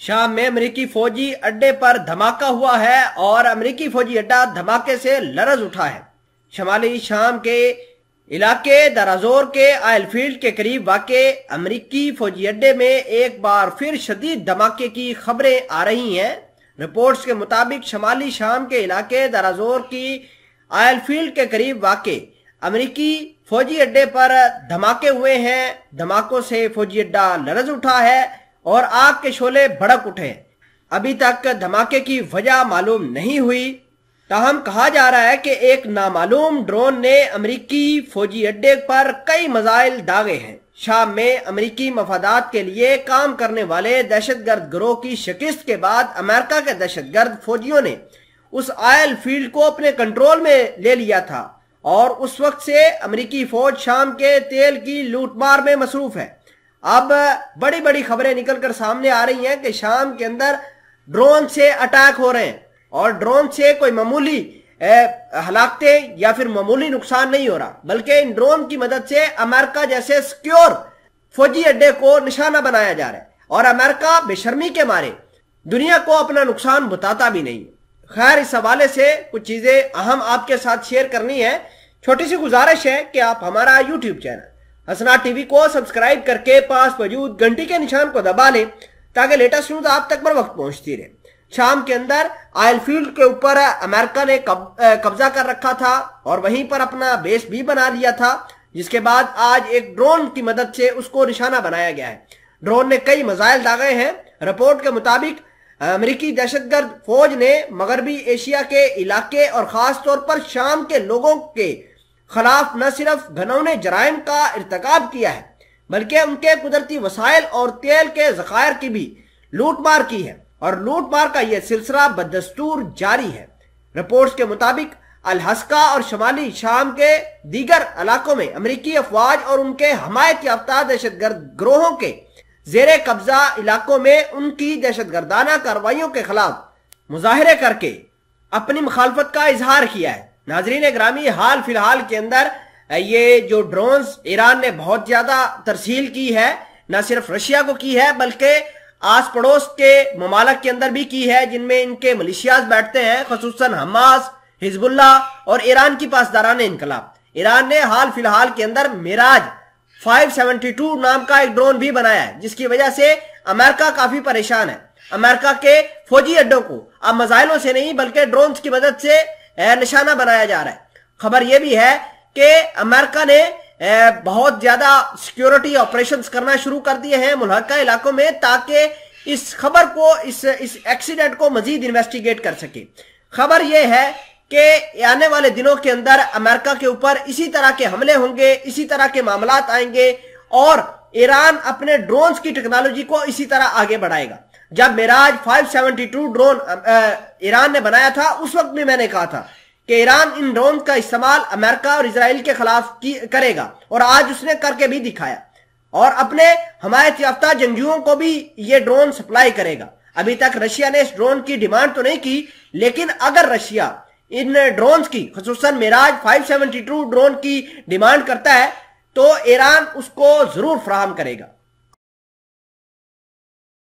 शाम में अमेरिकी फौजी अड्डे पर धमाका हुआ है और अमेरिकी फौजी अड्डा धमाके से लरज उठा है। शमाली शाम के इलाके दराजोर के आयल फील्ड के करीब वाक़े अमेरिकी फौजी अड्डे में एक बार फिर शदीद धमाके की खबरें आ रही हैं। रिपोर्ट्स के मुताबिक शमाली शाम के इलाके दराजोर की आयल फील्ड के करीब वाक़े अमेरिकी फौजी अड्डे पर धमाके हुए हैं। धमाकों से फौजी अड्डा लरज उठा है और आग के शोले भड़क उठे। अभी तक धमाके की वजह मालूम नहीं हुई, ताहम कहा जा रहा है कि एक नामालूम ड्रोन ने अमेरिकी फौजी अड्डे पर कई मिसाइल दागे हैं। शाम में अमेरिकी मफादात के लिए काम करने वाले दहशतगर्द गिरोह की शिकस्त के बाद अमेरिका के दहशतगर्द फौजियों ने उस आयल फील्ड को अपने कंट्रोल में ले लिया था और उस वक्त से अमेरिकी फौज शाम के तेल की लूटमार में मसरूफ है। अब बड़ी बड़ी खबरें निकलकर सामने आ रही हैं कि शाम के अंदर ड्रोन से अटैक हो रहे हैं और ड्रोन से कोई मामूली हलाकतें या फिर मामूली नुकसान नहीं हो रहा, बल्कि इन ड्रोन की मदद से अमेरिका जैसे सिक्योर फौजी अड्डे को निशाना बनाया जा रहा है और अमेरिका बेशर्मी के मारे दुनिया को अपना नुकसान बताता भी नहीं। खैर, इस हवाले से कुछ चीजें अहम आपके साथ शेयर करनी है। छोटी सी गुजारिश है कि आप हमारा यूट्यूब चैनल हसनात टीवी को सब्सक्राइब करके पास मौजूद घंटी के निशान को दबा लें ताकि लेटेस्ट न्यूज आप तक बर वक्त पहुंचती रहे। शाम के अंदर आयल फील्ड के ऊपर अमेरिका ने कब्जा कर रखा था और वहीं पर अपना बेस भी बना लिया था, जिसके बाद आज एक ड्रोन की मदद से उसको निशाना बनाया गया है। ड्रोन ने कई मिसाइल दागे हैं। रिपोर्ट के मुताबिक अमेरिकी दहशतगर्द फौज ने मगरबी एशिया के इलाके और खास तौर पर शाम के लोगों के खिलाफ न सिर्फ घिनौने जराइम का इर्तिकाब किया है, बल्कि उनके कुदरती वसाइल और तेल के ज़खायर की भी लूटमार की है और लूटमार का यह सिलसिला बदस्तूर जारी है। रिपोर्ट्स के मुताबिक अल-हस्का और शमाली शाम के दीगर इलाकों में अमेरिकी अफवाज और उनके हमायत याफ्ता दहशतगर्द गिरोहों के जेरे कब्जा इलाकों में उनकी दहशतगर्दाना कार्रवाइयों के खिलाफ मुजाहिरे करके अपनी मुखालफत का इजहार किया है। नाजरीन ग्रामी, हाल फिलहाल के अंदर ये जो ड्रोन्स ईरान ने बहुत ज्यादा तरसील की है, न सिर्फ रशिया को की है बल्कि आस पड़ोस के ममालक के अंदर भी की है, जिनमें इनके मलिशियाज बैठते हैं, खसूसन हमास, हिजबुल्ला और ईरान की पासदारान इनकलाब। ईरान ने हाल फिलहाल के अंदर मिराज 572 नाम का एक ड्रोन भी बनाया है, जिसकी वजह से अमेरिका काफी परेशान है। अमेरिका के फौजी अड्डों को अब मिसाइलों से नहीं बल्कि ड्रोन की मदद से निशाना बनाया जा रहा है। खबर यह भी है कि अमेरिका ने बहुत ज्यादा सिक्योरिटी ऑपरेशंस करना शुरू कर दिए हैं मुल्हका इलाकों में, ताकि इस खबर को इस एक्सीडेंट को मजीद इन्वेस्टिगेट कर सके। खबर यह है कि आने वाले दिनों के अंदर अमेरिका के ऊपर इसी तरह के हमले होंगे, इसी तरह के मामलात आएंगे और ईरान अपने ड्रोन्स की टेक्नोलॉजी को इसी तरह आगे बढ़ाएगा। जब मिराज 572 ड्रोन ईरान ने बनाया था, उस वक्त भी मैंने कहा था कि ईरान इन ड्रोन का इस्तेमाल अमेरिका और इजराइल के खिलाफ करेगा और आज उसने करके भी दिखाया और अपने हमायत याफ्ता जंगजुओं को भी ये ड्रोन सप्लाई करेगा। अभी तक रशिया ने इस ड्रोन की डिमांड तो नहीं की, लेकिन अगर रशिया इन ड्रोन की खसूसन मिराज 572 ड्रोन की डिमांड करता है तो ईरान उसको जरूर फराहम करेगा।